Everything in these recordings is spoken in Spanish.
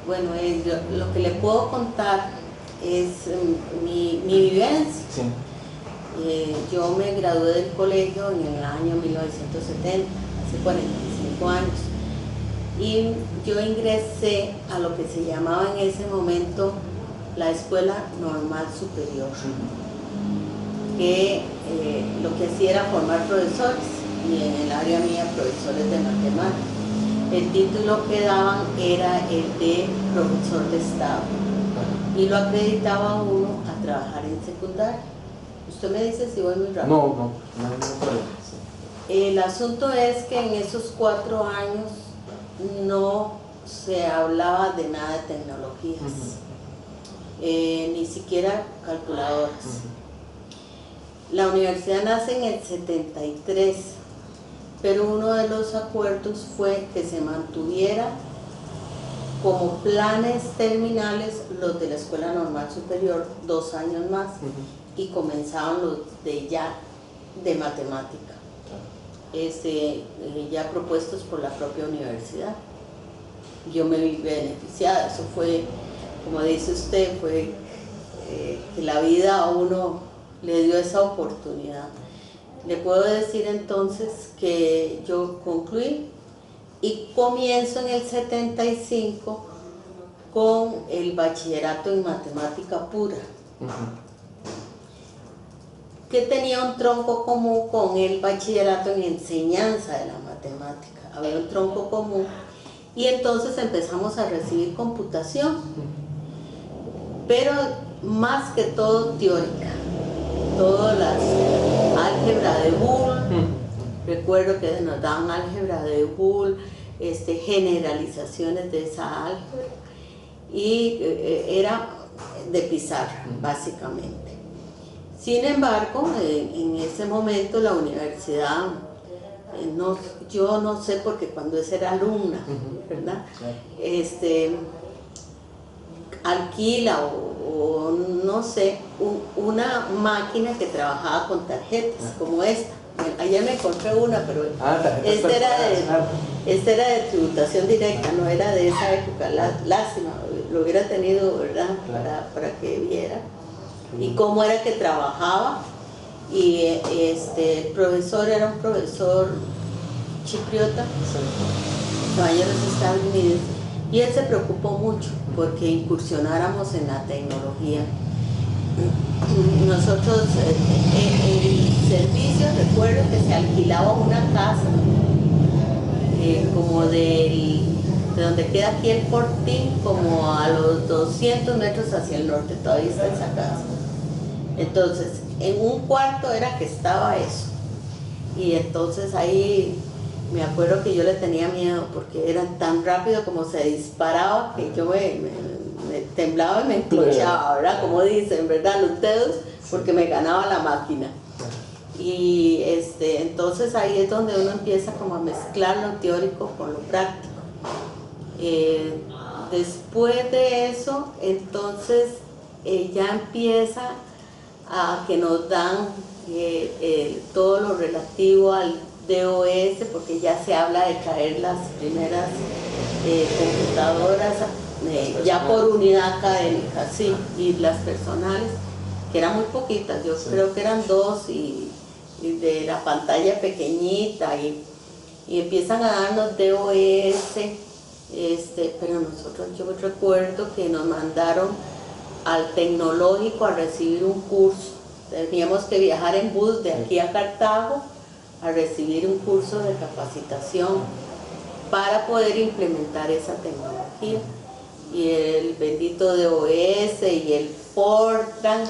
Bueno, lo que le puedo contar es mi vivencia. Sí. Yo me gradué del colegio en el año 1970, hace 45 años, y yo ingresé a lo que se llamaba en ese momento la Escuela Normal Superior, que lo que hacía era formar profesores, y en el área mía profesores de matemáticas. El título que daban era el de profesor de estado y lo acreditaba uno a trabajar en secundaria. Usted me dice si voy muy rápido. No problema. Sí. El asunto es que en esos 4 años no se hablaba de nada de tecnologías, ni siquiera calculadoras. La universidad nace en el 73, pero uno de los acuerdos fue que se mantuviera como planes terminales los de la Escuela Normal Superior 2 años más, y comenzaban los de ya de matemática, ya propuestos por la propia universidad. Yo me vi beneficiada, eso fue, como dice usted, fue que la vida a uno le dio esa oportunidad. Le puedo decir entonces que yo concluí y comienzo en el 75 con el bachillerato en matemática pura, que tenía un tronco común con el bachillerato en enseñanza de la matemática. Había un tronco común y entonces empezamos a recibir computación, pero más que todo teórica. Todas las álgebra de Boole, recuerdo que nos daban álgebra de Boole, generalizaciones de esa álgebra, y era de pizarra, básicamente. Sin embargo, en ese momento la universidad, yo no sé, porque cuando era alumna, ¿verdad? Alquila o no sé, una máquina que trabajaba con tarjetas como esta. Ayer me encontré una, pero esta era de tributación directa, no era de esa época. Lástima, lo hubiera tenido, ¿verdad? Para que viera y cómo era que trabajaba. Y el profesor era un profesor chipriota, caballero estadounidense, y él se preocupó mucho porque incursionáramos en la tecnología. Nosotros en el servicio recuerdo que se alquilaba una casa como de donde queda aquí el Fortín, como a los 200 metros hacia el norte, todavía está esa casa. Entonces, en un cuarto era que estaba eso, y entonces ahí me acuerdo que yo le tenía miedo porque era tan rápido como se disparaba que yo me temblaba y me enclochaba, ¿verdad? Como dicen, ¿verdad? Los dedos, porque me ganaba la máquina. Y entonces ahí es donde uno empieza como a mezclar lo teórico con lo práctico. Después de eso, entonces ya empieza a que nos dan todo lo relativo al DOS, porque ya se habla de traer las primeras computadoras ya por unidad académica, sí, y las personales, que eran muy poquitas, yo creo que eran 2, y de la pantalla pequeñita, y empiezan a darnos DOS, pero nosotros, yo recuerdo que nos mandaron al tecnológico a recibir un curso. Teníamos que viajar en bus de aquí a Cartago a recibir un curso de capacitación para poder implementar esa tecnología. Y el bendito DOS y el Fortran,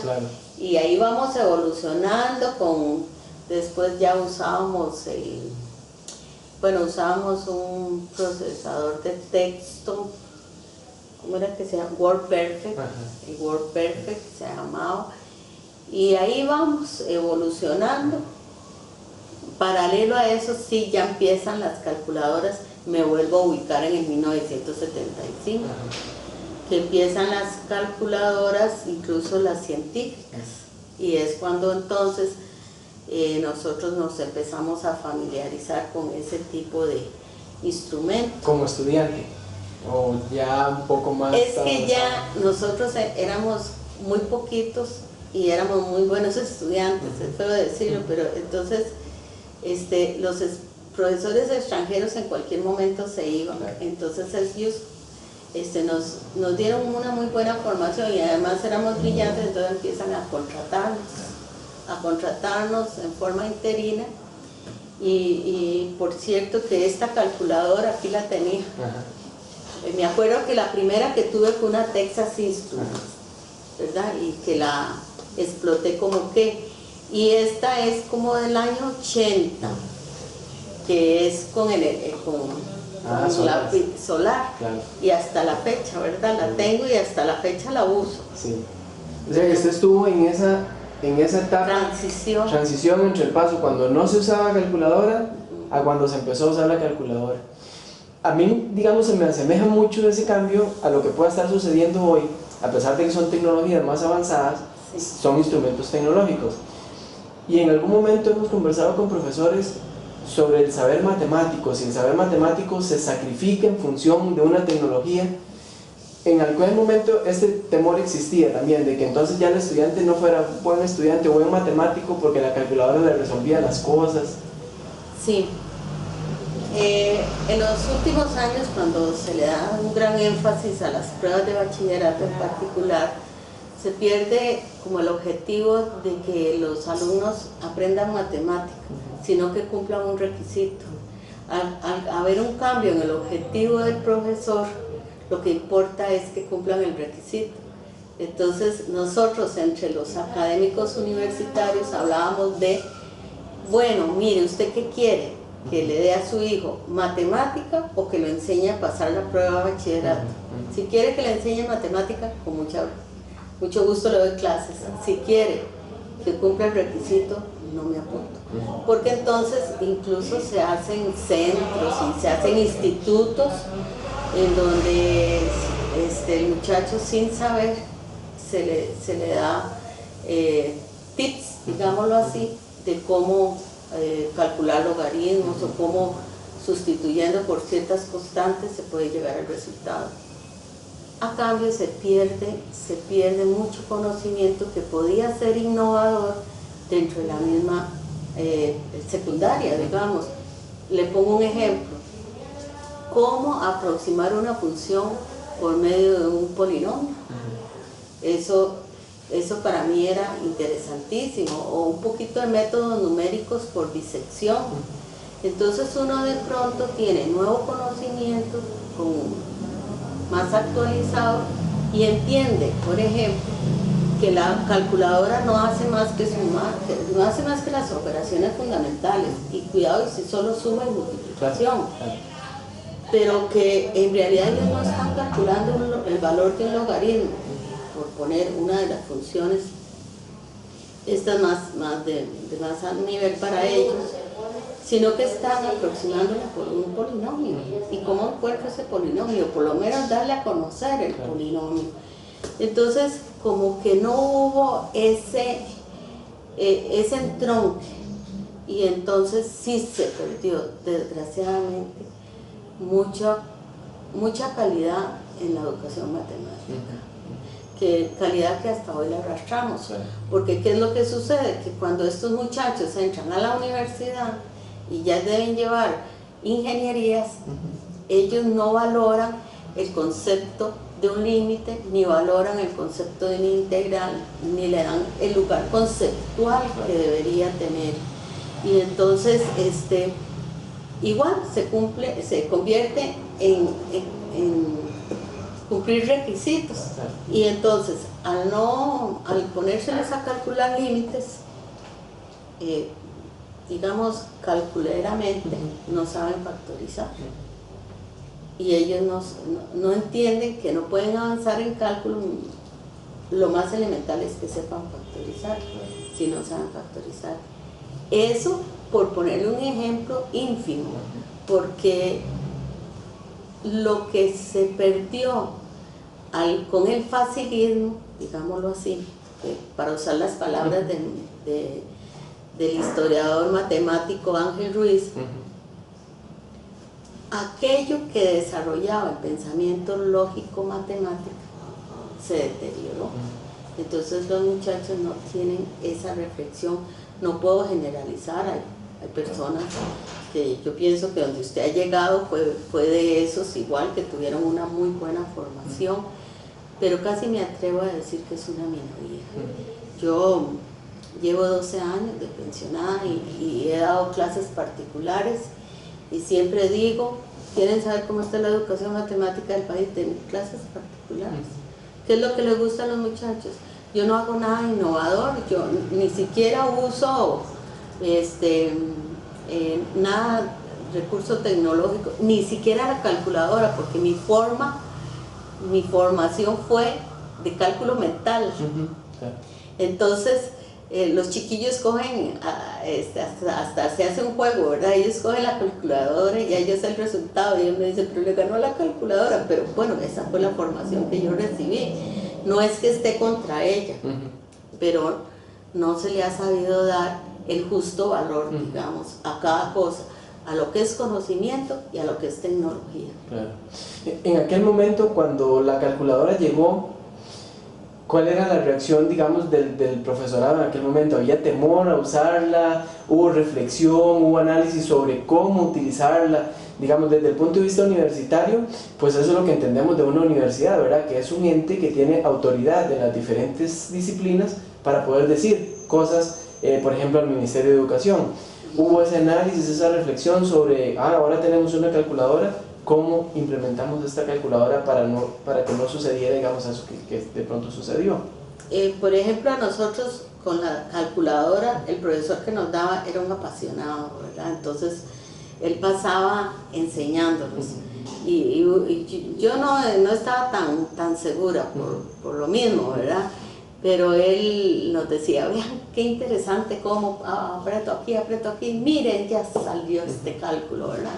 y ahí vamos evolucionando después ya usábamos usábamos un procesador de texto, ¿cómo era que se llama? WordPerfect, el WordPerfect se llamaba, y ahí vamos evolucionando. Paralelo a eso, sí, ya empiezan las calculadoras. Me vuelvo a ubicar en el 1975, que empiezan las calculadoras, incluso las científicas, y es cuando entonces nosotros nos empezamos a familiarizar con ese tipo de instrumentos. Como estudiante. ¿O ya un poco más? Es que ya nosotros éramos muy poquitos y éramos muy buenos estudiantes, es feo decirlo, pero entonces los profesores extranjeros en cualquier momento se iban, entonces ellos nos dieron una muy buena formación y además éramos brillantes, entonces empiezan a contratarnos en forma interina y por cierto que esta calculadora aquí la tenía. Me acuerdo que la primera que tuve fue una Texas Instruments, ¿verdad? Y que la exploté como que, y esta es como del año 80, que es con solar, claro. Y hasta la fecha, ¿verdad? La tengo y hasta la fecha la uso. Sí. O sea que usted estuvo en esa etapa, transición entre el paso cuando no se usaba calculadora a cuando se empezó a usar la calculadora. A mí, digamos, se me asemeja mucho ese cambio a lo que pueda estar sucediendo hoy, a pesar de que son tecnologías más avanzadas, sí. Son instrumentos tecnológicos. Y en algún momento hemos conversado con profesores sobre el saber matemático, si el saber matemático se sacrifica en función de una tecnología. En algún momento este temor existía también, de que entonces ya el estudiante no fuera buen estudiante o buen matemático porque la calculadora le resolvía las cosas. Sí. En los últimos años, cuando se le da un gran énfasis a las pruebas de bachillerato en particular, se pierde como el objetivo de que los alumnos aprendan matemáticas, sino que cumplan un requisito. Al haber un cambio en el objetivo del profesor, lo que importa es que cumplan el requisito. Entonces nosotros entre los académicos universitarios hablábamos de, bueno, mire, ¿usted qué quiere? Que le dé a su hijo matemática o que lo enseñe a pasar la prueba de bachillerato. Si quiere que le enseñe matemática, con mucho gusto le doy clases. Si quiere que cumpla el requisito, no me apunto. Porque entonces incluso se hacen centros y se hacen institutos en donde el muchacho sin saber se le da tips, digámoslo así, de cómo calcular logaritmos o cómo sustituyendo por ciertas constantes se puede llegar al resultado. A cambio se pierde mucho conocimiento que podía ser innovador dentro de la misma secundaria, digamos. Le pongo un ejemplo. ¿Cómo aproximar una función por medio de un polinomio? Eso para mí era interesantísimo, o un poquito de métodos numéricos por disección. Entonces uno de pronto tiene nuevo conocimiento, más actualizado, y entiende, por ejemplo, que la calculadora no hace más que sumar, no hace más que las operaciones fundamentales, y cuidado si solo suma y multiplicación, pero que en realidad ellos no están calculando el valor de un logaritmo, por poner una de las funciones, esta es más de más nivel para ellos, sino que están aproximándola por un polinomio. ¿Y cómo encuentro ese polinomio? Por lo menos darle a conocer el polinomio. Entonces, como que no hubo ese entronque, y entonces sí se perdió, desgraciadamente, mucha calidad en la educación matemática. Calidad que hasta hoy la arrastramos, porque ¿qué es lo que sucede? Que cuando estos muchachos entran a la universidad y ya deben llevar ingenierías, ellos no valoran el concepto de un límite, ni valoran el concepto de una integral, ni le dan el lugar conceptual que debería tener. Y entonces igual se convierte en cumplir requisitos, y entonces al ponérseles a calcular límites, digamos calculeramente, no saben factorizar, y ellos no entienden que no pueden avanzar en cálculo. Lo más elemental es que sepan factorizar, si no saben factorizar. Eso por ponerle un ejemplo ínfimo, porque lo que se perdió con el facilismo, digámoslo así, para usar las palabras del historiador matemático Ángel Ruiz, aquello que desarrollaba el pensamiento lógico matemático se deterioró. Entonces los muchachos no tienen esa reflexión. No puedo generalizar, hay personas que yo pienso que donde usted ha llegado fue de esos igual, que tuvieron una muy buena formación, pero casi me atrevo a decir que es una minoría. Yo llevo 12 años de pensionada y he dado clases particulares y siempre digo, ¿quieren saber cómo está la educación matemática del país? De clases particulares. ¿Qué es lo que les gusta a los muchachos? Yo no hago nada innovador, yo ni siquiera uso nada, recurso tecnológico, ni siquiera la calculadora, porque mi formación fue de cálculo mental. Entonces, los chiquillos cogen, hasta se hace un juego, ¿verdad? Ellos cogen la calculadora y ya yo sé el resultado, y ellos me dicen, pero le ganó la calculadora, pero bueno, esa fue la formación que yo recibí. No es que esté contra ella, pero no se le ha sabido dar el justo valor, digamos, a cada cosa, a lo que es conocimiento y a lo que es tecnología. Claro. En aquel momento, cuando la calculadora llegó, ¿cuál era la reacción, digamos, del profesorado en aquel momento? ¿Había temor a usarla? ¿Hubo reflexión? ¿Hubo análisis sobre cómo utilizarla? Digamos, desde el punto de vista universitario, pues eso es lo que entendemos de una universidad, ¿verdad? Que es un ente que tiene autoridad en las diferentes disciplinas para poder decir cosas, por ejemplo, al Ministerio de Educación. ¿Hubo ese análisis, esa reflexión sobre, ahora tenemos una calculadora, cómo implementamos esta calculadora para que no sucediera, digamos, eso que de pronto sucedió? Por ejemplo, a nosotros con la calculadora, el profesor que nos daba era un apasionado, ¿verdad? Entonces, él pasaba enseñándonos. Y yo no estaba tan segura por lo mismo, ¿verdad? Pero él nos decía, vean qué interesante cómo aprieto aquí, miren, ya salió este cálculo, ¿verdad?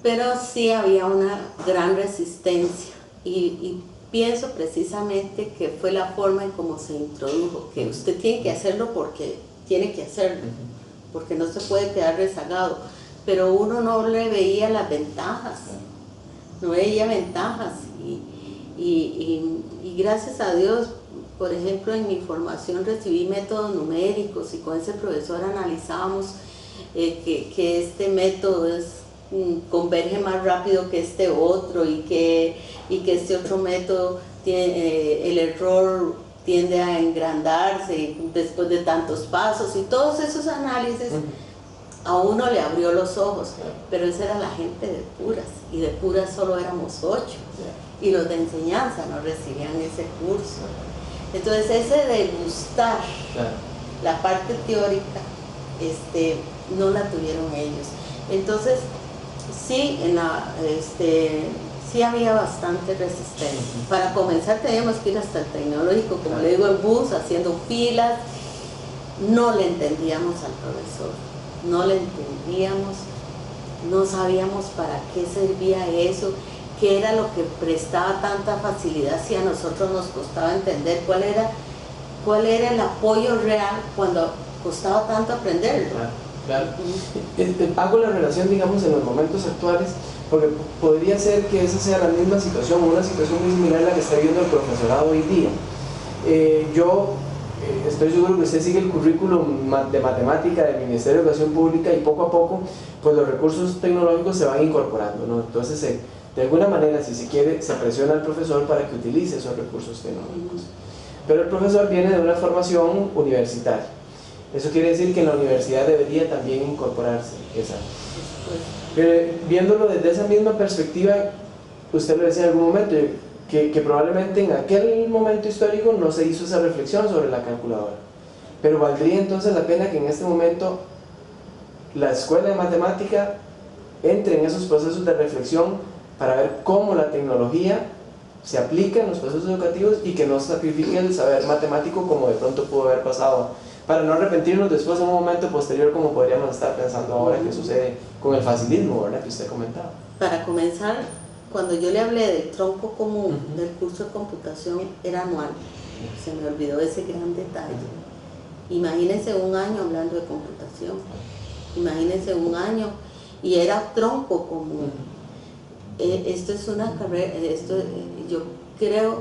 Pero sí había una gran resistencia y pienso precisamente que fue la forma en cómo se introdujo, que usted tiene que hacerlo porque tiene que hacerlo, porque no se puede quedar rezagado, pero uno no le veía las ventajas, no veía ventajas y gracias a Dios, por ejemplo, en mi formación recibí métodos numéricos y con ese profesor analizábamos que este método converge más rápido que este otro y que este otro método tiene, el error tiende a engrandarse después de tantos pasos, y todos esos análisis a uno le abrió los ojos, pero esa era la gente de puras, y de puras solo éramos 8, y los de enseñanza no recibían ese curso. Entonces ese degustar la parte teórica no la tuvieron ellos. Entonces sí, sí había bastante resistencia. Para comenzar teníamos que ir hasta el tecnológico, como le digo, en bus, haciendo filas. No le entendíamos al profesor, no le entendíamos, no sabíamos para qué servía eso, qué era lo que prestaba tanta facilidad si a nosotros nos costaba entender cuál era el apoyo real cuando costaba tanto aprenderlo. Claro. Hago la relación, digamos, en los momentos actuales, porque podría ser que esa sea la misma situación, una situación muy similar a la que está viviendo el profesorado hoy día. Yo estoy seguro que usted sigue el currículum de matemática del Ministerio de Educación Pública y poco a poco pues los recursos tecnológicos se van incorporando, ¿no? Entonces de alguna manera, si se quiere, se presiona al profesor para que utilice esos recursos tecnológicos. Pero el profesor viene de una formación universitaria. Eso quiere decir que en la universidad debería también incorporarse esa. Pero viéndolo desde esa misma perspectiva, usted lo decía en algún momento, que probablemente en aquel momento histórico no se hizo esa reflexión sobre la calculadora. Pero valdría entonces la pena que en este momento la escuela de matemática entre en esos procesos de reflexión para ver cómo la tecnología se aplica en los procesos educativos y que no sacrifique el saber matemático como de pronto pudo haber pasado, para no arrepentirnos después en un momento posterior como podríamos estar pensando ahora que sucede con el facilismo, ¿verdad?, que usted comentaba. Para comenzar, cuando yo le hablé del tronco común del curso de computación era anual, se me olvidó ese gran detalle. Imagínense un año hablando de computación, imagínense un año y era tronco común. Esto es una carrera, yo creo,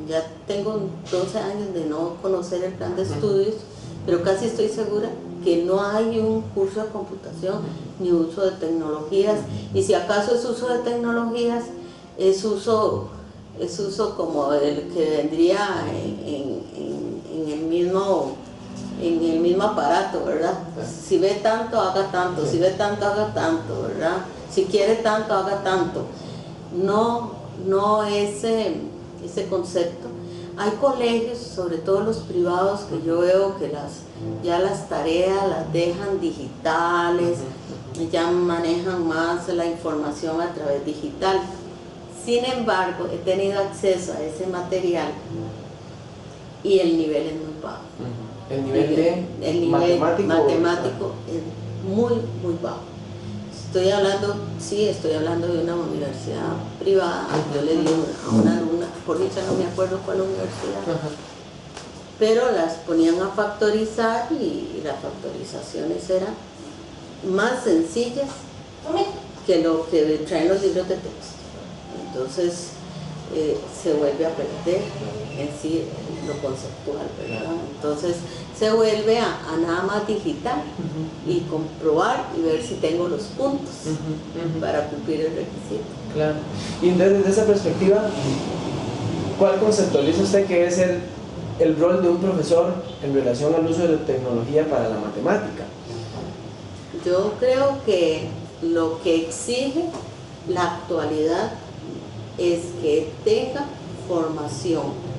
ya tengo 12 años de no conocer el plan de estudios, pero casi estoy segura que no hay un curso de computación ni uso de tecnologías, y si acaso es uso de tecnologías, es uso como el que vendría en el mismo aparato, ¿verdad? Si ve tanto, haga tanto, si ve tanto, haga tanto, ¿verdad? Si quiere tanto, haga tanto. No ese concepto. Hay colegios, sobre todo los privados, que yo veo que ya las tareas las dejan digitales, ya manejan más la información a través digital. Sin embargo, he tenido acceso a ese material y el nivel es muy bajo. ¿El nivel matemático es muy, muy bajo. Estoy hablando de una universidad privada. Yo le di a una alumna, por dicha no me acuerdo cuál universidad, pero las ponían a factorizar y las factorizaciones eran más sencillas que lo que traen los libros de texto. Entonces se vuelve a perder en sí lo conceptual, ¿verdad? Entonces se vuelve a nada más digital y comprobar y ver si tengo los puntos para cumplir el requisito. Claro. Y entonces, desde esa perspectiva, ¿cuál conceptualiza usted que es el rol de un profesor en relación al uso de la tecnología para la matemática? Yo creo que lo que exige la actualidad es que tenga formación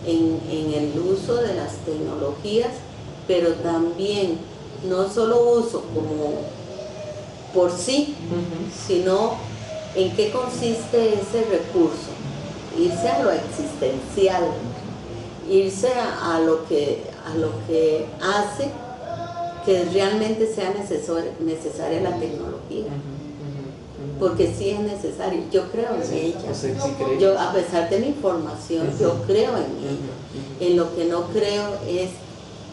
en el uso de las tecnologías, pero también no solo uso como por sí, sino en qué consiste ese recurso, irse a lo existencial, irse a lo que hace que realmente sea necesaria la tecnología. Porque sí es necesario, yo creo en ella. Yo, a pesar de mi formación, yo creo en ella. En lo que no creo es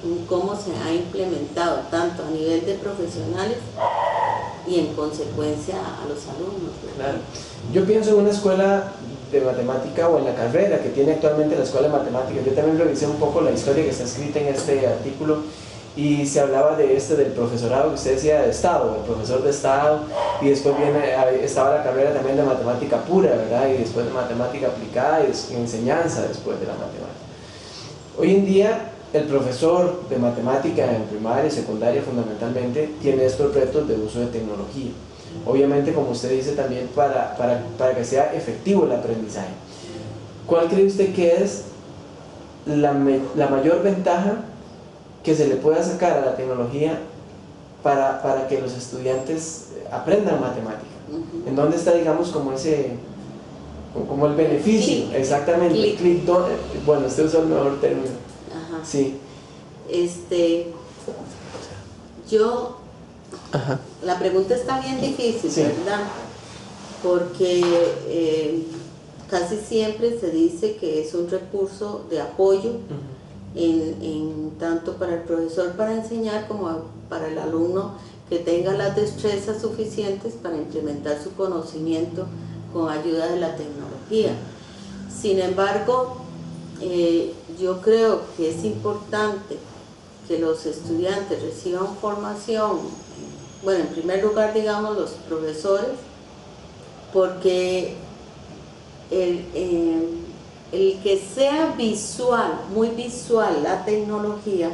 en cómo se ha implementado, tanto a nivel de profesionales y en consecuencia a los alumnos. Claro. Yo pienso en una escuela de matemática o en la carrera que tiene actualmente la escuela de matemática. Yo también revisé un poco la historia que está escrita en este artículo y se hablaba del profesorado que usted decía de Estado, el profesor de Estado, y después estaba la carrera también de matemática pura, ¿verdad? Y después de matemática aplicada y enseñanza después de la matemática. Hoy en día el profesor de matemática en primaria y secundaria fundamentalmente tiene estos retos de uso de tecnología. Obviamente, como usted dice, también para que sea efectivo el aprendizaje. ¿Cuál cree usted que es la mayor ventaja que se le pueda sacar a la tecnología para que los estudiantes aprendan matemática? ¿En dónde está, digamos, como el beneficio? Clic. Exactamente. Clic. Bueno, usted usó el mejor término. Ajá. Sí. La pregunta está bien difícil, sí, ¿verdad? Porque casi siempre se dice que es un recurso de apoyo tanto para el profesor para enseñar como para el alumno que tenga las destrezas suficientes para implementar su conocimiento con ayuda de la tecnología. Sin embargo, yo creo que es importante que los estudiantes reciban formación, bueno, en primer lugar, digamos, los profesores, porque el que sea visual, muy visual la tecnología,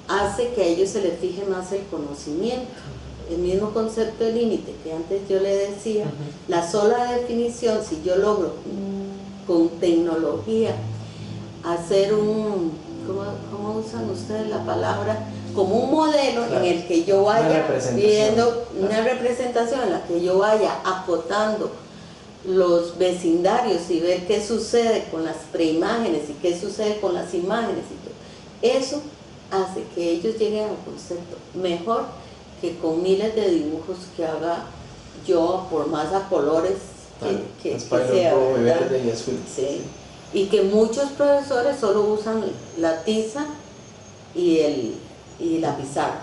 hace que a ellos se les fije más el conocimiento. El mismo concepto de límite que antes yo le decía, la sola definición, si yo logro con tecnología hacer ¿cómo usan ustedes la palabra? Como un modelo, claro, en el que yo vaya viendo una representación en la que yo vaya acotando los vecindarios y ver qué sucede con las preimágenes y qué sucede con las imágenes y todo. Eso hace que ellos lleguen al concepto mejor que con miles de dibujos que haga yo, por más a colores que sea, verde y azul. Sí. Y que muchos profesores solo usan la tiza y la pizarra,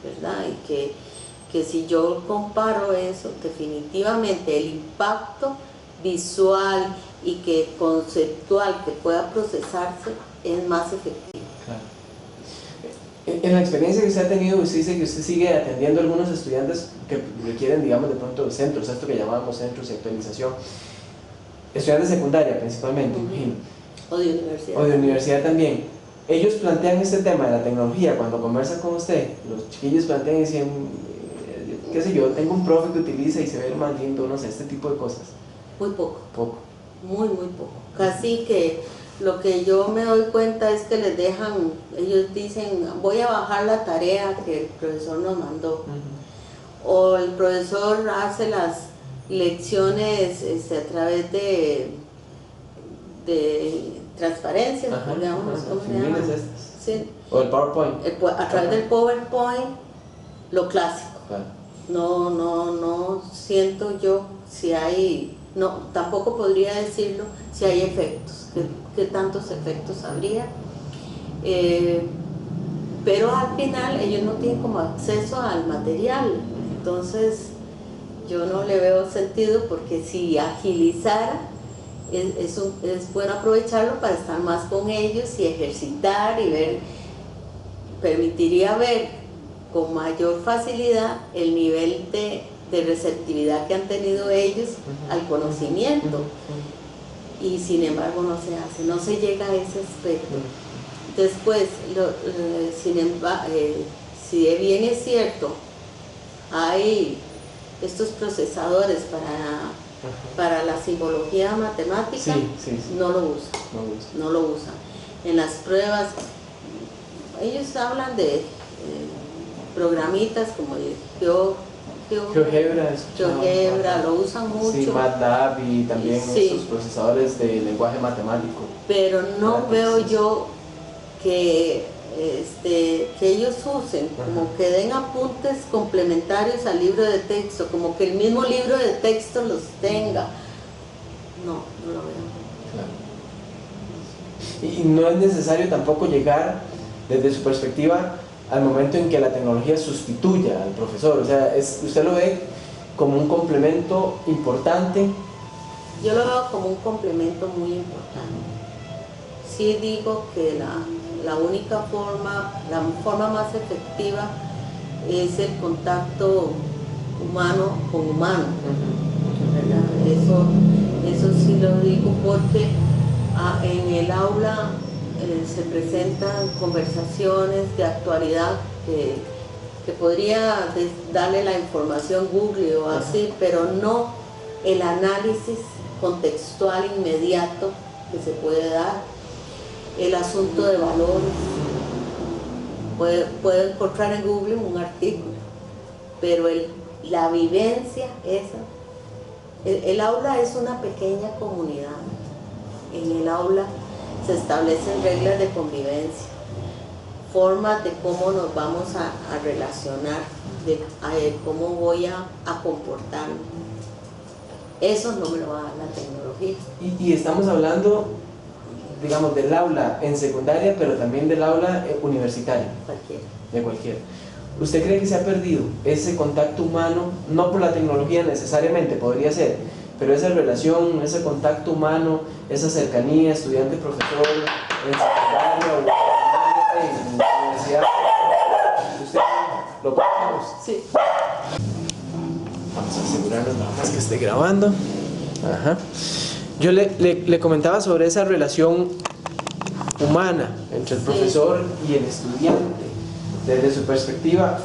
¿verdad? Y que si yo comparo eso, definitivamente el impacto visual y que conceptual que pueda procesarse es más efectivo. Claro. En la experiencia que usted ha tenido, usted dice que usted sigue atendiendo a algunos estudiantes que requieren, digamos, de pronto centros, esto que llamábamos centros de actualización, estudiantes de secundaria principalmente, imagino. O de universidad. O de universidad también. Ellos plantean este tema de la tecnología cuando conversan con usted. Los chiquillos plantean y dicen, qué sé yo, tengo un profe que utiliza y se ve más lindo, no sé, este tipo de cosas. Muy poco. Poco. Muy poco. Casi que lo que yo me doy cuenta es que les dejan, ellos dicen, voy a bajar la tarea que el profesor nos mandó. O el profesor hace las lecciones a través de transparencia, digamos, ¿cómo se llama? Sí. O el PowerPoint. A través del PowerPoint, lo clásico. Claro. No siento yo si hay, no, tampoco podría decirlo si hay efectos, qué tantos efectos habría, pero al final ellos no tienen como acceso al material, entonces yo no le veo sentido, porque si agilizara, es bueno aprovecharlo para estar más con ellos y ejercitar y ver, permitiría ver con mayor facilidad el nivel de receptividad que han tenido ellos al conocimiento, y sin embargo no se hace, no se llega a ese aspecto. Después, sin embargo, si bien es cierto, hay estos procesadores para la simbología matemática, no lo usan. En las pruebas, ellos hablan de programitas como GeoGebra, lo usan mucho. Sí, MATLAB y también estos procesadores de lenguaje matemático. Pero no veo yo que ellos usen, como que den apuntes complementarios al libro de texto, como que el mismo libro de texto los tenga. No lo veo. Claro. Y no es necesario tampoco llegar, desde su perspectiva, al momento en que la tecnología sustituya al profesor, o sea, ¿usted lo ve como un complemento importante? Yo lo veo como un complemento muy importante. Sí digo que la única forma, la forma más efectiva es el contacto humano con humano, ¿verdad? Eso sí lo digo, porque en el aula se presentan conversaciones de actualidad que podría darle la información Google o así, pero no el análisis contextual inmediato que se puede dar, el asunto de valores. Puede encontrar en Google un artículo, pero la vivencia esa, el aula es una pequeña comunidad. En el aula se establecen reglas de convivencia, formas de cómo nos vamos a relacionar, de cómo voy a comportarme. Eso no me lo va a dar la tecnología. Y estamos hablando, digamos, del aula en secundaria, pero también del aula universitaria. De cualquiera. ¿Usted cree que se ha perdido ese contacto humano, no por la tecnología necesariamente, podría ser, pero esa relación, ese contacto humano, esa cercanía, estudiante-profesor, en secundaria o en la universidad? ¿Usted lo pasamos? Sí. Vamos a asegurarnos nada más que esté grabando. Ajá. Yo le comentaba sobre esa relación humana entre el profesor y el estudiante. Desde su perspectiva,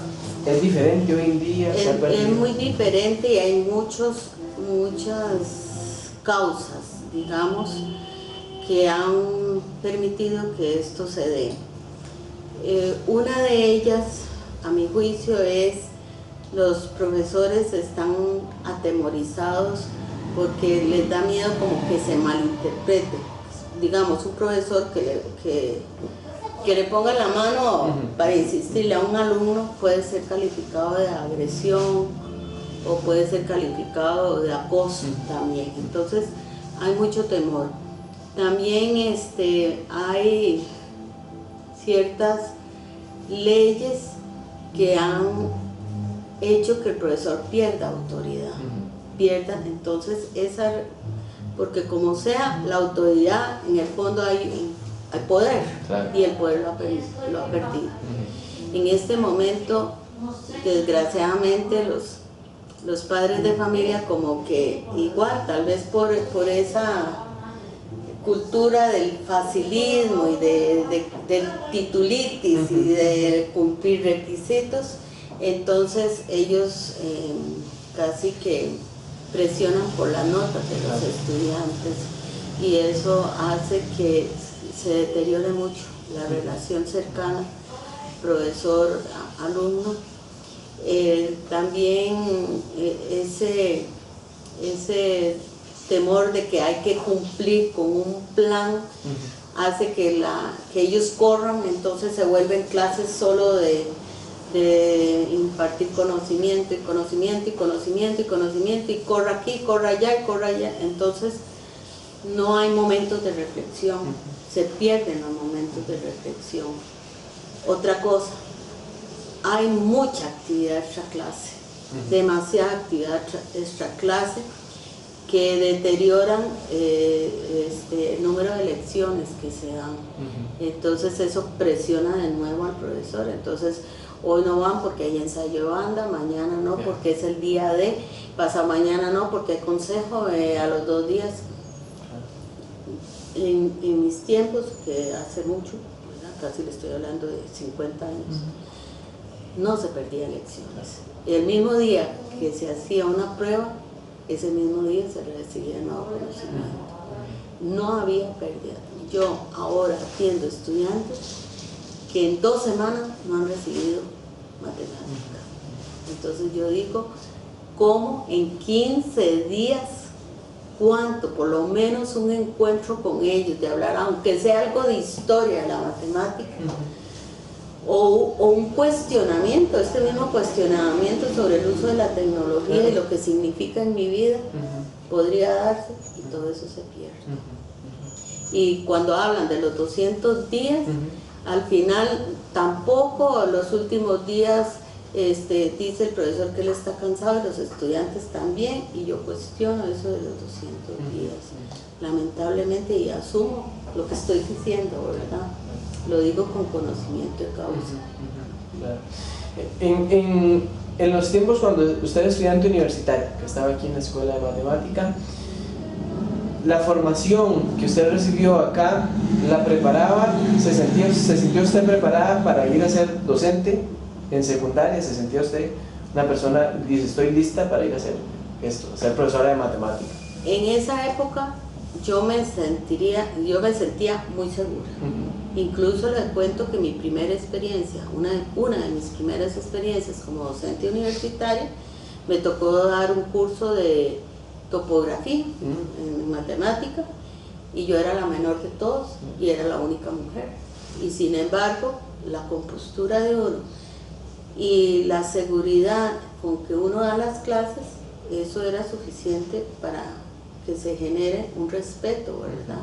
¿es diferente hoy en día? Es muy diferente, y hay muchas causas, digamos, que han permitido que esto se dé. Una de ellas, a mi juicio, es los profesores están atemorizados porque les da miedo como que se malinterprete. Digamos, un profesor que le ponga la mano para insistirle a un alumno puede ser calificado de agresión o puede ser calificado de acoso también. Entonces hay mucho temor. También hay ciertas leyes que han hecho que el profesor pierda autoridad, entonces porque como sea, la autoridad, en el fondo hay poder, y el poder lo ha perdido. En este momento, desgraciadamente, los padres de familia como que igual, tal vez por esa cultura del facilismo y del titulitis y de cumplir requisitos, entonces ellos casi que presionan por las notas de los estudiantes, y eso hace que se deteriore mucho la relación cercana profesor-alumno. También ese temor de que hay que cumplir con un plan hace que ellos corran, entonces se vuelven clases solo de impartir conocimiento y conocimiento y conocimiento y conocimiento, y corra aquí, corra allá y corra allá, entonces no hay momentos de reflexión, se pierden los momentos de reflexión. Otra cosa, hay mucha actividad extra clase, demasiada actividad extra clase, que deterioran el número de lecciones que se dan. Entonces eso presiona de nuevo al profesor. Entonces hoy no van porque hay ensayo de banda, mañana no porque es el día de, pasado mañana no porque hay consejo a los 2 días. En mis tiempos, que hace mucho, casi le estoy hablando de 50 años, no se perdían lecciones. El mismo día que se hacía una prueba, ese mismo día se recibía nuevo conocimiento. No había pérdida. Yo ahora atiendo estudiantes que en 2 semanas no han recibido matemática. Entonces yo digo, ¿cómo en 15 días? ¿Cuánto? Por lo menos un encuentro con ellos, de hablar, aunque sea algo de historia de la matemática, o un cuestionamiento, este mismo cuestionamiento sobre el uso de la tecnología y lo que significa en mi vida, podría darse, y todo eso se pierde. Y cuando hablan de los 200 días, al final tampoco los últimos días dice el profesor que él está cansado y los estudiantes también, y yo cuestiono eso de los 200 días, lamentablemente, y asumo lo que estoy diciendo, ¿verdad? Lo digo con conocimiento de causa. En los tiempos cuando usted era estudiante universitario, que estaba aquí en la escuela de matemática, la formación que usted recibió acá, ¿la preparaba? ¿Se sintió usted preparada para ir a ser docente en secundaria? ¿Se sentía usted una persona, dice, estoy lista para ir a hacer esto, a ser profesora de matemática? En esa época yo me sentía muy segura. Incluso les cuento que mi primera experiencia, una de mis primeras experiencias como docente universitaria, me tocó dar un curso de topografía en matemática, y yo era la menor de todos y era la única mujer, y sin embargo la compostura de uno y la seguridad con que uno da las clases, eso era suficiente para que se genere un respeto, ¿verdad?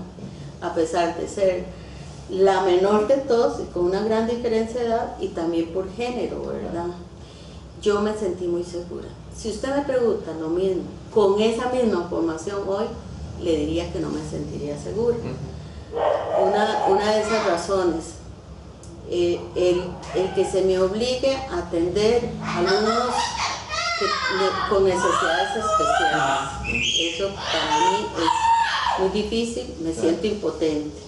A pesar de ser la menor de todos y con una gran diferencia de edad, y también por género, ¿verdad? Yo me sentí muy segura. Si usted me pregunta lo mismo, con esa misma formación hoy, le diría que no me sentiría segura. Una de esas razones, el que se me obligue a atender alumnos con necesidades especiales, eso para mí es muy difícil, me siento impotente.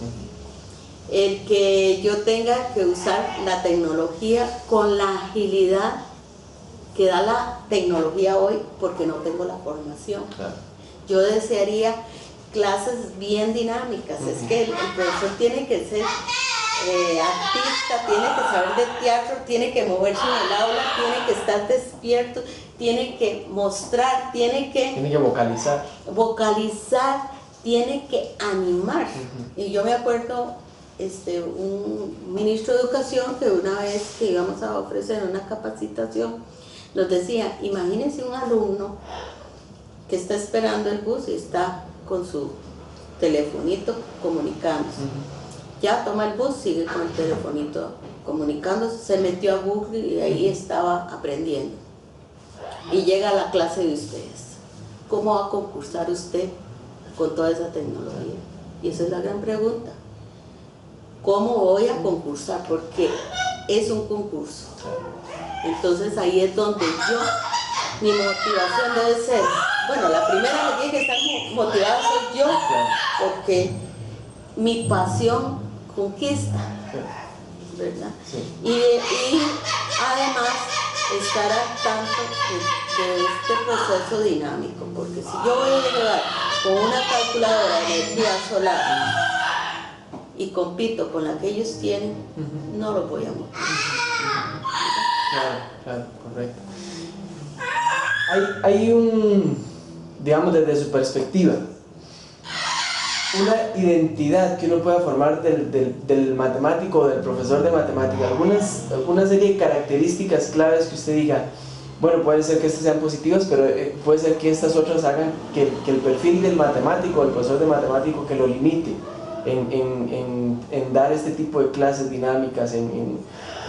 El que yo tenga que usar la tecnología con la agilidad que da la tecnología hoy, porque no tengo la formación. Yo desearía clases bien dinámicas. Es que el profesor tiene que ser artista, tiene que saber de teatro, tiene que moverse en el aula, tiene que estar despierto, tiene que mostrar, tiene que vocalizar, tiene que animar. Y yo me acuerdo un ministro de educación que una vez que íbamos a ofrecer una capacitación nos decía, imagínense un alumno que está esperando el bus y está con su telefonito comunicándose. Ya toma el bus, sigue con el telefonito comunicándose, se metió a Google y ahí estaba aprendiendo. y llega a la clase de ustedes. ¿Cómo va a concursar usted con toda esa tecnología? Y esa es la gran pregunta. ¿Cómo voy a concursar? Porque es un concurso. Entonces ahí es donde mi motivación debe ser, bueno, la primera que tiene que estar motivada soy yo, porque mi pasión conquista, ¿verdad? Y además estar al tanto de este proceso dinámico, porque si yo voy a llegar con una calculadora de energía solar y compito con la que ellos tienen, no los voy a motivar. Claro, correcto. Hay digamos, desde su perspectiva, una identidad que uno pueda formar del matemático o del profesor de matemática, alguna serie de características claves que usted diga, bueno, puede ser que estas sean positivas, pero puede ser que estas otras hagan que el perfil del matemático, del profesor de matemático, que lo limite en dar este tipo de clases dinámicas, en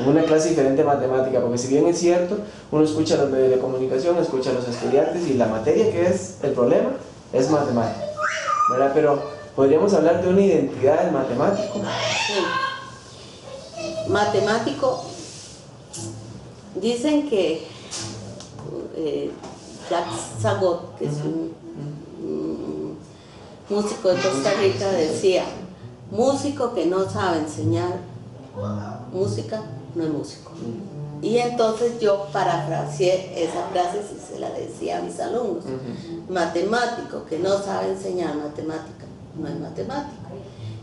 una clase diferente de matemática, porque si bien es cierto, uno escucha a los medios de comunicación, escucha a los estudiantes y la materia que es el problema es matemática, ¿verdad? Pero podríamos hablar de una identidad del matemático. Sí. Matemático, dicen que Jacques Sagot, que es un músico de Costa Rica, decía: músico que no sabe enseñar música no es músico. Y entonces yo parafraseé esa frase y se la decía a mis alumnos: matemático que no sabe enseñar matemática no es matemático.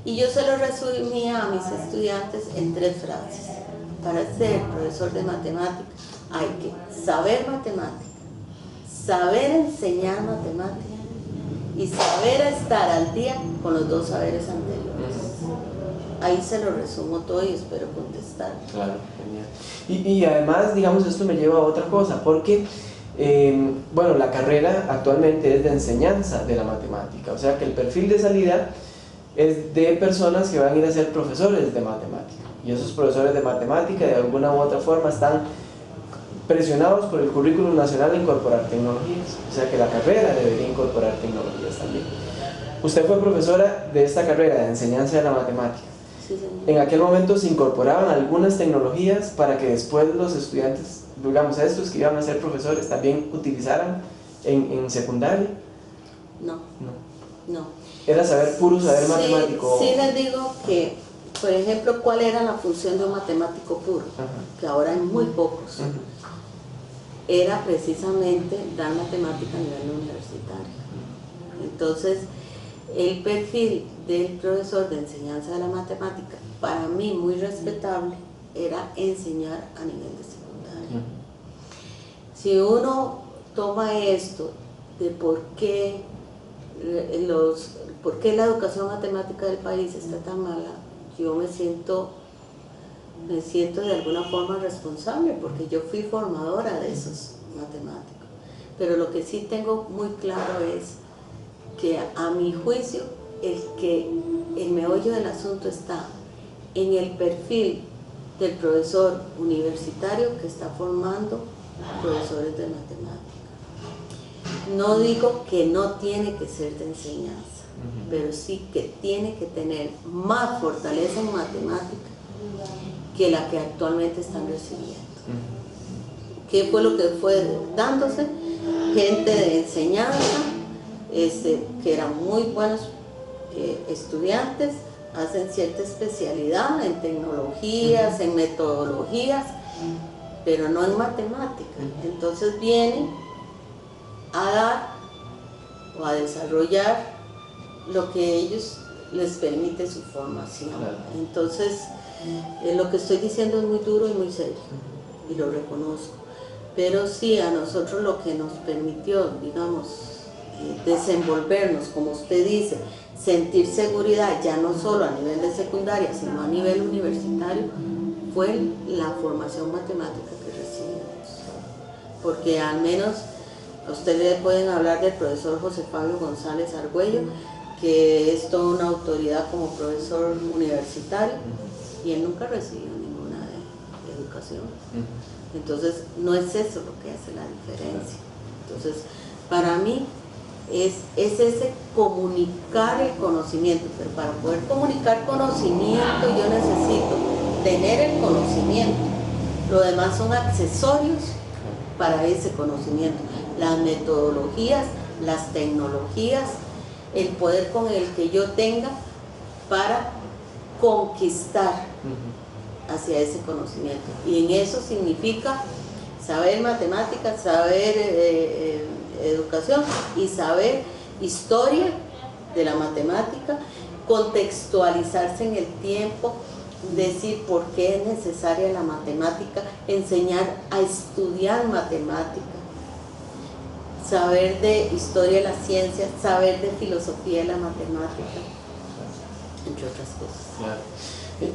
Y yo se lo resumía a mis estudiantes en 3 frases: para ser profesor de matemática hay que saber matemática, saber enseñar matemática y saber estar al día con los 2 saberes anteriores. Ahí se lo resumo todo y espero contestar. Claro, genial. Y además, digamos, esto me lleva a otra cosa, porque bueno, la carrera actualmente es de enseñanza de la matemática, o sea que el perfil de salida es de personas que van a ir a ser profesores de matemática, y esos profesores de matemática de alguna u otra forma están presionados por el currículum nacional a incorporar tecnologías, o sea que la carrera debería incorporar tecnologías también. Usted fue profesora de esta carrera de enseñanza de la matemática. Sí, señor. En aquel momento se incorporaban algunas tecnologías para que después los estudiantes, digamos estos que iban a ser profesores, también utilizaran en secundaria. No. Era puro saber matemático. Sí les digo que, por ejemplo, ¿cuál era la función de un matemático puro? Que ahora hay muy pocos. Era precisamente dar matemática a nivel universitario. Entonces, el perfil del profesor de enseñanza de la matemática, para mí muy respetable, era enseñar a nivel de secundaria. Si uno toma esto de por qué la educación matemática del país está tan mala, yo me siento de alguna forma responsable, porque yo fui formadora de esos matemáticos. Pero lo que sí tengo muy claro es que, a mi juicio, el meollo del asunto está en el perfil del profesor universitario que está formando profesores de matemática. No digo que no tiene que ser de enseñanza, pero sí que tiene que tener más fortaleza en matemática que la que actualmente están recibiendo. ¿Qué fue lo que fue dándose? Gente de enseñanza, que eran muy buenos estudiantes, hacen cierta especialidad en tecnologías, en metodologías, pero no en matemática. Entonces vienen a dar o a desarrollar lo que ellos les permite su formación. Entonces, lo que estoy diciendo es muy duro y muy serio, y lo reconozco, pero sí, a nosotros lo que nos permitió, digamos, desenvolvernos, como usted dice, sentir seguridad ya no solo a nivel de secundaria, sino a nivel universitario, fue la formación matemática que recibimos. Porque al menos a ustedes pueden hablar del profesor José Fabio González Argüello, que es toda una autoridad como profesor universitario, y él nunca recibió ninguna educación. Entonces no es eso lo que hace la diferencia. Entonces, para mí es ese comunicar el conocimiento, pero para poder comunicar conocimiento yo necesito tener el conocimiento. Lo demás son accesorios para ese conocimiento. Las metodologías, las tecnologías, el poder con el que yo tenga para conquistar hacia ese conocimiento. Y en eso significa saber matemáticas, saber educación y saber historia de la matemática, contextualizarse en el tiempo, decir por qué es necesaria la matemática, enseñar a estudiar matemática, saber de historia de la ciencia, saber de filosofía de la matemática, entre otras cosas. Claro.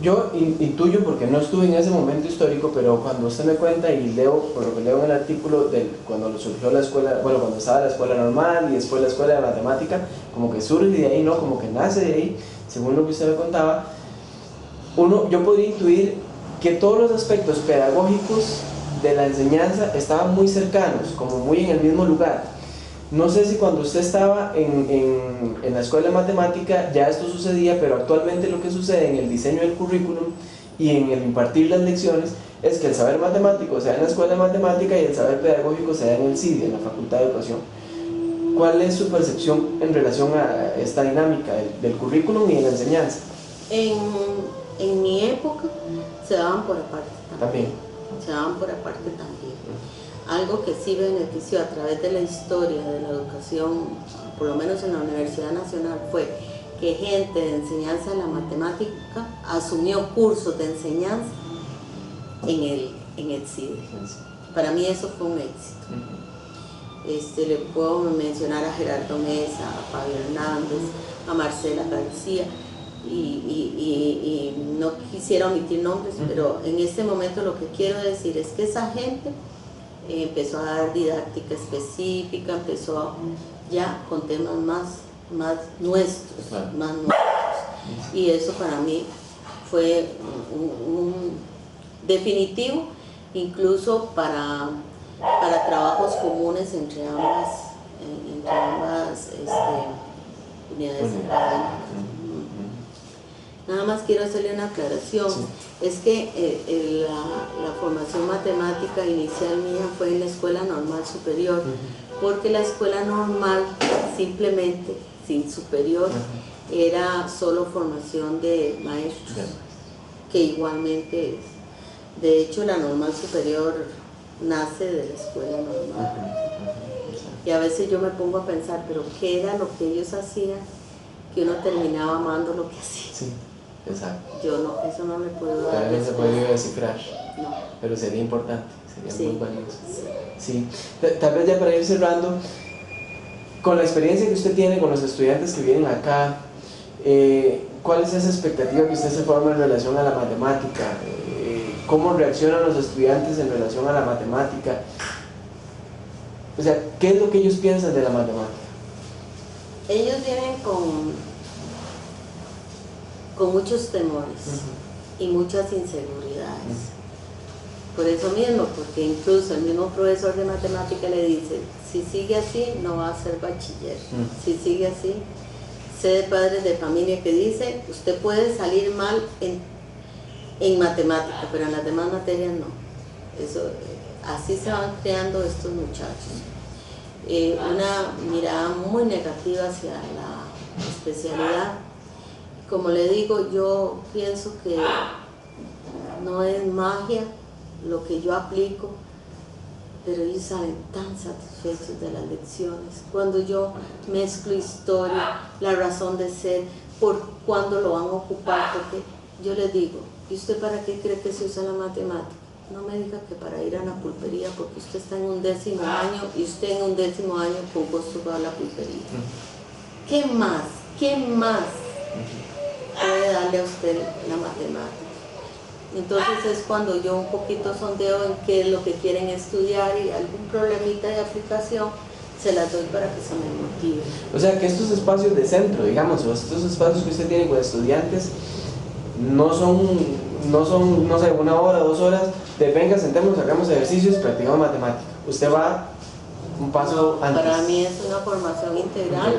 Yo intuyo, porque no estuve en ese momento histórico, pero cuando usted me cuenta y leo, por lo que leo en el artículo, cuando surgió la escuela, bueno, cuando estaba la escuela normal y después la escuela de matemática, como que surge de ahí, ¿no? Como que nace de ahí, según lo que usted me contaba, yo podría intuir que todos los aspectos pedagógicos de la enseñanza estaban muy cercanos, como muy en el mismo lugar. No sé si cuando usted estaba en la escuela de matemática ya esto sucedía, pero actualmente lo que sucede en el diseño del currículum y en el impartir las lecciones es que el saber matemático se da en la escuela de matemática y el saber pedagógico se da en el CIDI, en la Facultad de Educación. ¿Cuál es su percepción en relación a esta dinámica del currículum y de la enseñanza? En mi época se daban por aparte también. Se daban por aparte también. Algo que sí benefició a través de la historia de la educación, por lo menos en la Universidad Nacional, fue que gente de enseñanza de la matemática asumió cursos de enseñanza en el CIDE. Para mí eso fue un éxito. Le puedo mencionar a Gerardo Mesa, a Fabio Hernández, a Marcela García, y no quisiera omitir nombres, pero en este momento lo que quiero decir es que esa gente empezó a dar didáctica específica, empezó ya con temas más nuestros, y eso para mí fue un definitivo, incluso para trabajos comunes entre ambas unidades académicas. Nada más quiero hacerle una aclaración, es que la formación matemática inicial mía fue en la Escuela Normal Superior, porque la Escuela Normal simplemente, sin superior, era solo formación de maestros, que igualmente es. De hecho, la Normal Superior nace de la Escuela Normal. Y a veces yo me pongo a pensar, pero ¿qué era lo que ellos hacían? Que uno terminaba amando lo que hacía. Sí. Exacto. Yo no, eso no le puedo dar. Todavía no se puede descifrar, no. Pero sería importante, sería muy valioso. Sí. Tal vez ya para ir cerrando, con la experiencia que usted tiene con los estudiantes que vienen acá, ¿cuál es esa expectativa que usted se forma en relación a la matemática? ¿Cómo reaccionan los estudiantes en relación a la matemática? O sea, ¿qué es lo que ellos piensan de la matemática? Ellos vienen con muchos temores y muchas inseguridades. Por eso mismo, porque incluso el mismo profesor de matemática le dice, si sigue así no va a ser bachiller, si sigue así. Sé de padres de familia que dicen, usted puede salir mal en matemática, pero en las demás materias no. Así se van creando estos muchachos. Una mirada muy negativa hacia la especialidad. Como le digo, yo pienso que no es magia lo que yo aplico, pero ellos salen tan satisfechos de las lecciones. Cuando yo mezclo historia, la razón de ser, por cuándo lo van a ocupar, porque yo les digo, ¿y usted para qué cree que se usa la matemática? No me diga que para ir a la pulpería, porque usted está en un 10º año y usted en un 10º año con gusto va a la pulpería. ¿Qué más? ¿Qué más puede darle a usted la matemática? Entonces es cuando yo un poquito sondeo en qué es lo que quieren estudiar y algún problemita de aplicación se las doy para que se me motive. O sea que estos espacios de centro, digamos, o estos espacios que usted tiene con estudiantes no son, no sé, 1 hora, 2 horas de venga, sentémonos, hagamos ejercicios, practicamos matemática. Usted va un paso antes. Para mí es una formación integral.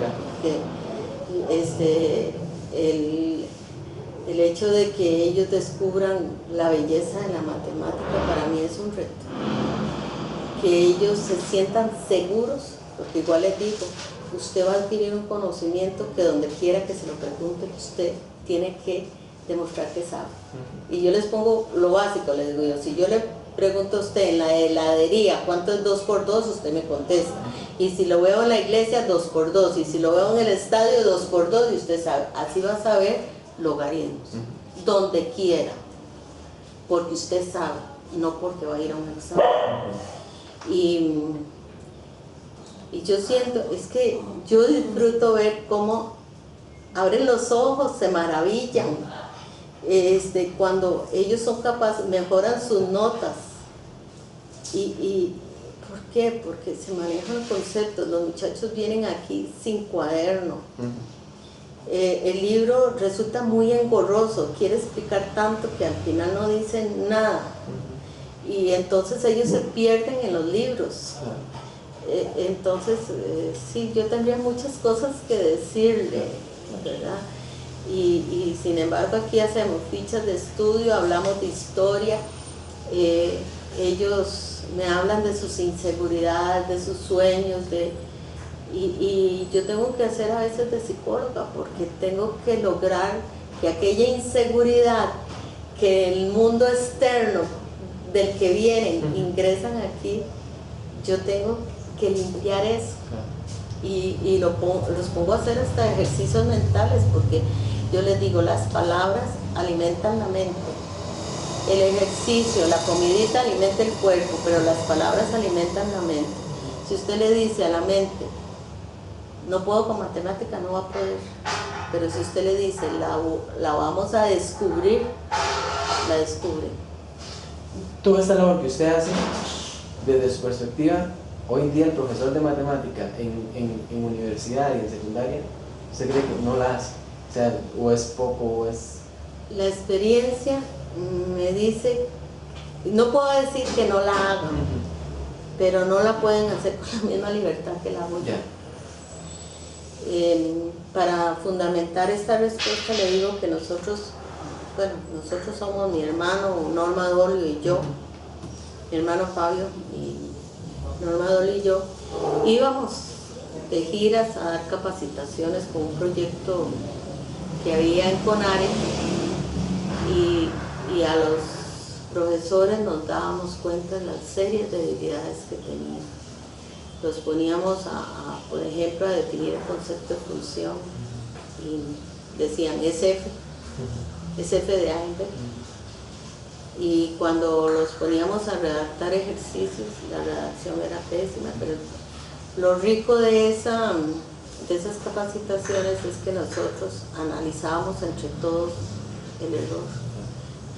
El hecho de que ellos descubran la belleza de la matemática para mí es un reto. Que ellos se sientan seguros, porque igual les digo, usted va a adquirir un conocimiento que donde quiera que se lo pregunte, usted tiene que demostrar que sabe. Y yo les pongo lo básico, les digo yo, si yo le pregunto a usted en la heladería cuánto es 2 por 2, usted me contesta. Y si lo veo en la iglesia, 2 por 2. Y si lo veo en el estadio, 2 por 2, y usted sabe. Así va a saber logaritmos, donde quiera, porque usted sabe, no porque va a ir a un examen. Y yo siento, es que yo disfruto ver cómo abren los ojos, se maravillan, cuando ellos son capaces, mejoran sus notas. ¿Por qué? Porque se manejan conceptos, los muchachos vienen aquí sin cuaderno. El libro resulta muy engorroso, quiere explicar tanto que al final no dicen nada. Y entonces ellos se pierden en los libros. Entonces, sí, yo tendría muchas cosas que decirle, ¿verdad? Y sin embargo aquí hacemos fichas de estudio, hablamos de historia, ellos me hablan de sus inseguridades, de sus sueños, y yo tengo que hacer a veces de psicóloga porque tengo que lograr que aquella inseguridad que el mundo externo del que vienen, ingresan aquí, yo tengo que limpiar eso. Y los pongo a hacer hasta ejercicios mentales, porque yo les digo, las palabras alimentan la mente, el ejercicio, la comidita alimenta el cuerpo, pero las palabras alimentan la mente. Si usted le dice a la mente, no puedo con matemática, no va a poder, pero si usted le dice, la vamos a descubrir, la descubre. Toda esta labor que usted hace, desde su perspectiva, hoy en día el profesor de matemática en universidad y en secundaria, ¿usted cree que no la hace? O sea, o es poco, o es... La experiencia me dice, no puedo decir que no la hagan, pero no la pueden hacer con la misma libertad que la hago yo. Para fundamentar esta respuesta le digo que nosotros somos mi hermano Norma Dolio y yo, mi hermano Fabio y Norma Dolio y yo, íbamos de giras a dar capacitaciones con un proyecto que había en CONARE, y a los profesores nos dábamos cuenta de las serias debilidades que tenían. Los poníamos por ejemplo, a definir el concepto de función y decían es F de Einberg. Y cuando los poníamos a redactar ejercicios, la redacción era pésima, pero lo rico de esas capacitaciones es que nosotros analizábamos entre todos el error,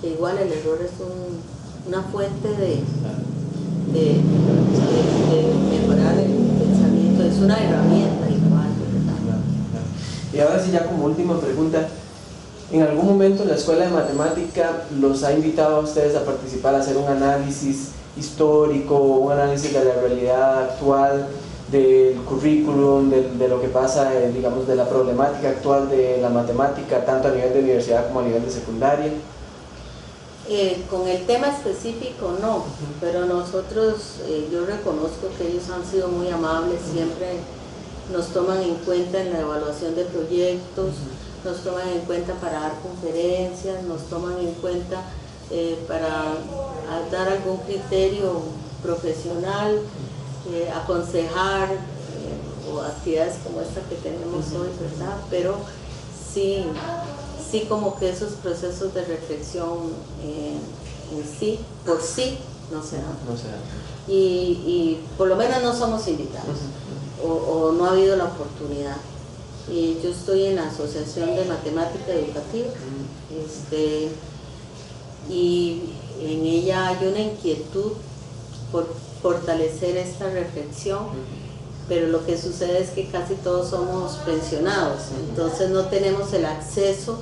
que igual el error es una fuente de mejorar el pensamiento, es una herramienta igual, ¿verdad? Y ahora sí, ya como última pregunta, ¿en algún momento la Escuela de Matemática los ha invitado a ustedes a participar, a hacer un análisis histórico, un análisis de la realidad actual, del currículum, de lo que pasa, digamos, de la problemática actual de la matemática, tanto a nivel de universidad como a nivel de secundaria? Con el tema específico no, pero nosotros, yo reconozco que ellos han sido muy amables, siempre nos toman en cuenta en la evaluación de proyectos, nos toman en cuenta para dar conferencias, nos toman en cuenta para dar algún criterio profesional, aconsejar o actividades como esta que tenemos hoy, ¿verdad? Pero sí como que esos procesos de reflexión en sí, por sí, no se dan. Y por lo menos no somos invitados, o no ha habido la oportunidad. Yo estoy en la Asociación de Matemática Educativa, y en ella hay una inquietud por fortalecer esta reflexión, pero lo que sucede es que casi todos somos pensionados, entonces no tenemos el acceso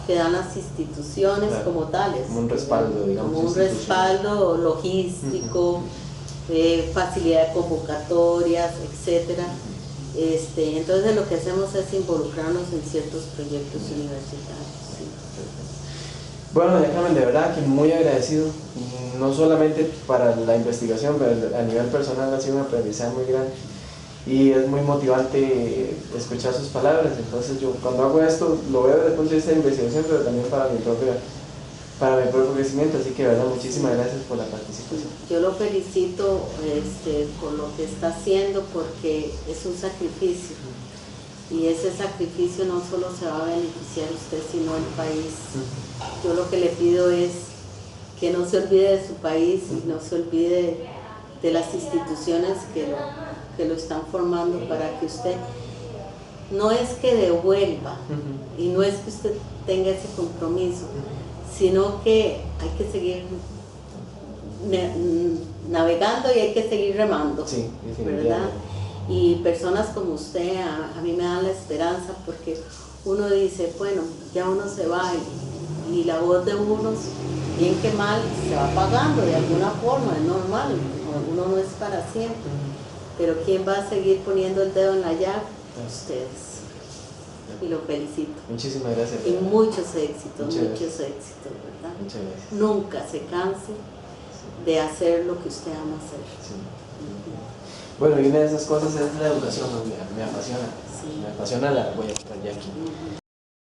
que dan las instituciones como tales, como un respaldo, digamos, como un respaldo logístico, facilidad de convocatorias, etc. Entonces lo que hacemos es involucrarnos en ciertos proyectos universitarios. ¿Sí? Bueno, doña Carmen, de verdad que muy agradecido, no solamente para la investigación, pero a nivel personal ha sido un aprendizaje muy grande y es muy motivante escuchar sus palabras. Entonces yo cuando hago esto lo veo desde el punto de vista de investigación, pero también para mi propio crecimiento, así que de verdad muchísimas gracias por la participación. Yo lo felicito por lo que está haciendo, porque es un sacrificio, y ese sacrificio no solo se va a beneficiar a usted sino al país. Yo lo que le pido es que no se olvide de su país y no se olvide de las instituciones que lo están formando, para que usted no es que devuelva y no es que usted tenga ese compromiso, sino que hay que seguir navegando y hay que seguir remando, sí, ¿verdad? Y personas como usted a mí me dan la esperanza, porque uno dice, bueno, ya uno se va y la voz de unos, bien que mal, se va apagando de alguna forma, es normal, uno no es para siempre, pero ¿quién va a seguir poniendo el dedo en la llaga? Ustedes. Y lo felicito. Muchísimas gracias. Y muchos éxitos, muchos éxitos, ¿verdad? Muchas gracias. Nunca se canse de hacer lo que usted ama hacer. Sí. Bueno, y una de esas cosas es la educación, me apasiona. Sí. Me apasiona la huella aquí.